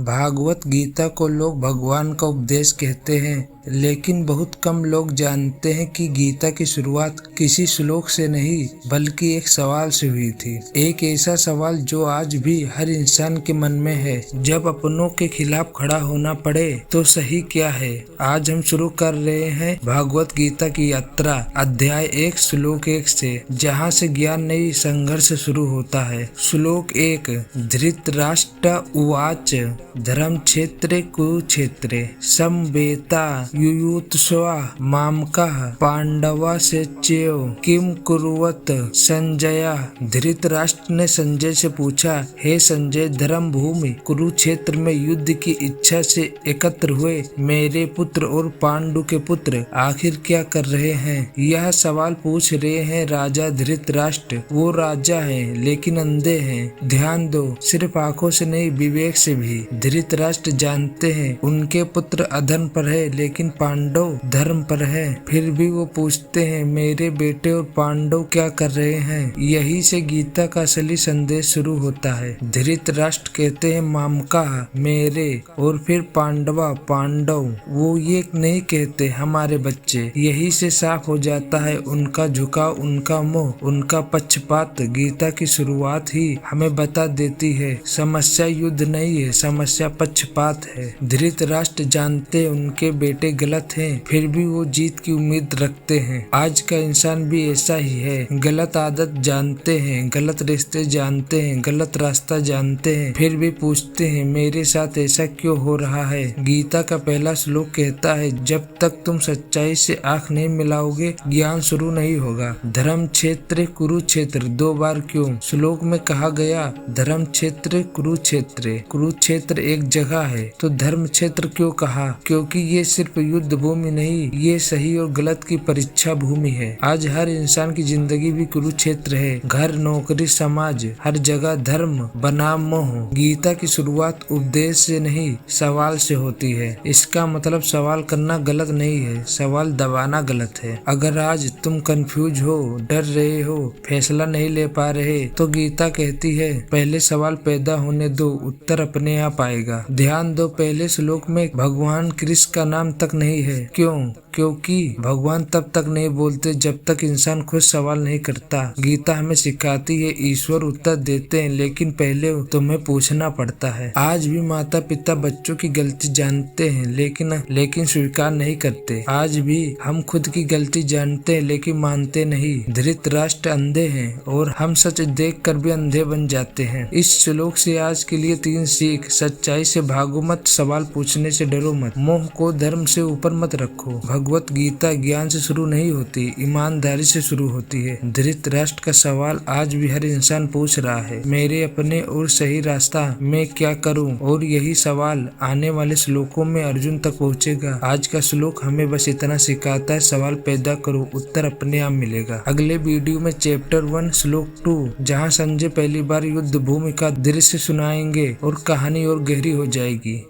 भागवत गीता को लोग भगवान का उपदेश कहते हैं, लेकिन बहुत कम लोग जानते हैं कि गीता की शुरुआत किसी श्लोक से नहीं बल्कि एक सवाल से हुई थी। एक ऐसा सवाल जो आज भी हर इंसान के मन में है, जब अपनों के खिलाफ खड़ा होना पड़े तो सही क्या है। आज हम शुरू कर रहे हैं भागवत गीता की यात्रा, अध्याय 1 श्लोक 1 से, जहाँ से ज्ञान नहीं संघर्ष शुरू होता है। श्लोक 1। धृतराष्ट्र उवाच धर्म क्षेत्रे कुरुक्षेत्रे समवेता युयुत्सवा मामकः पांडवाश्चैव किम कुर्वत संजय। धृतराष्ट्र ने संजय से पूछा, हे संजय, धर्म भूमि कुरुक्षेत्र में युद्ध की इच्छा से एकत्र हुए मेरे पुत्र और पांडु के पुत्र आखिर क्या कर रहे हैं। यह सवाल पूछ रहे हैं राजा धृतराष्ट्र। वो राजा हैं लेकिन अंधे हैं। ध्यान दो, सिर्फ आंखों से नहीं, विवेक से भी। धृतराष्ट्र जानते हैं उनके पुत्र अधर्म पर है, लेकिन पांडव धर्म पर है। फिर भी वो पूछते हैं, मेरे बेटे और पांडव क्या कर रहे हैं। यही से गीता का असली संदेश शुरू होता है। धृतराष्ट्र कहते हैं मामका मेरे, और फिर पांडवा पांडव। वो ये नहीं कहते हमारे बच्चे। यही से साफ हो जाता है उनका झुकाव, उनका मोह, उनका पक्षपात। गीता की शुरुआत ही हमें बता देती है समस्या युद्ध नहीं है, समस्या पक्षपात है। धृतराष्ट्र जानते उनके बेटे गलत हैं, फिर भी वो जीत की उम्मीद रखते हैं। आज का इंसान भी ऐसा ही है। गलत आदत जानते हैं, गलत रिश्ते जानते हैं, गलत रास्ता जानते हैं, फिर भी पूछते हैं मेरे साथ ऐसा क्यों हो रहा है। गीता का पहला श्लोक कहता है, जब तक तुम सच्चाई से आंख नहीं मिलाओगे ज्ञान शुरू नहीं होगा। धर्म क्षेत्र कुरुक्षेत्र 2 बार क्यों? श्लोक में कहा गया धर्म क्षेत्र कुरुक्षेत्र। कुरुक्षेत्र एक जगह है, तो धर्म क्षेत्र क्यों कहा? क्योंकि ये सिर्फ युद्ध भूमि नहीं, ये सही और गलत की परीक्षा भूमि है। आज हर इंसान की जिंदगी भी कुरुक्षेत्र है। घर, नौकरी, समाज, हर जगह धर्म बनाम मोह। गीता की शुरुआत उपदेश से नहीं सवाल से होती है। इसका मतलब सवाल करना गलत नहीं है, सवाल दबाना गलत है। अगर आज तुम कंफ्यूज हो, डर रहे हो, फैसला नहीं ले पा रहे, तो गीता कहती है पहले सवाल पैदा होने दो, उत्तर अपने आप आएगा। ध्यान दो, पहले श्लोक में भगवान कृष्ण का नाम तक नहीं है। क्यों? क्योंकि भगवान तब तक नहीं बोलते जब तक इंसान खुद सवाल नहीं करता। गीता हमें सिखाती है ईश्वर उत्तर देते हैं, लेकिन पहले तुम्हें पूछना पड़ता है। आज भी माता पिता बच्चों की गलती जानते हैं, लेकिन स्वीकार नहीं करते। आज भी हम खुद की गलती जानते हैं, लेकिन मानते नहीं। धृतराष्ट्र अंधे हैं और हम सच देख कर भी अंधे बन जाते हैं। इस श्लोक से आज के लिए 3 सीख। सच्चाई से भागो मत, सवाल पूछने से डरो मत, मोह को धर्म से ऊपर मत रखो। भगवत गीता ज्ञान से शुरू नहीं होती, ईमानदारी से शुरू होती है। धृतराष्ट्र का सवाल आज भी हर इंसान पूछ रहा है, मेरे अपने और सही रास्ता मैं क्या करूं? और यही सवाल आने वाले श्लोकों में अर्जुन तक पहुंचेगा। आज का श्लोक हमें बस इतना सिखाता है, सवाल पैदा करो, उत्तर अपने आप मिलेगा। अगले वीडियो में चैप्टर 1 श्लोक 2, जहाँ संजय पहली बार युद्ध भूमि का दृश्य सुनाएंगे और कहानी और गहरी हो जाएगी।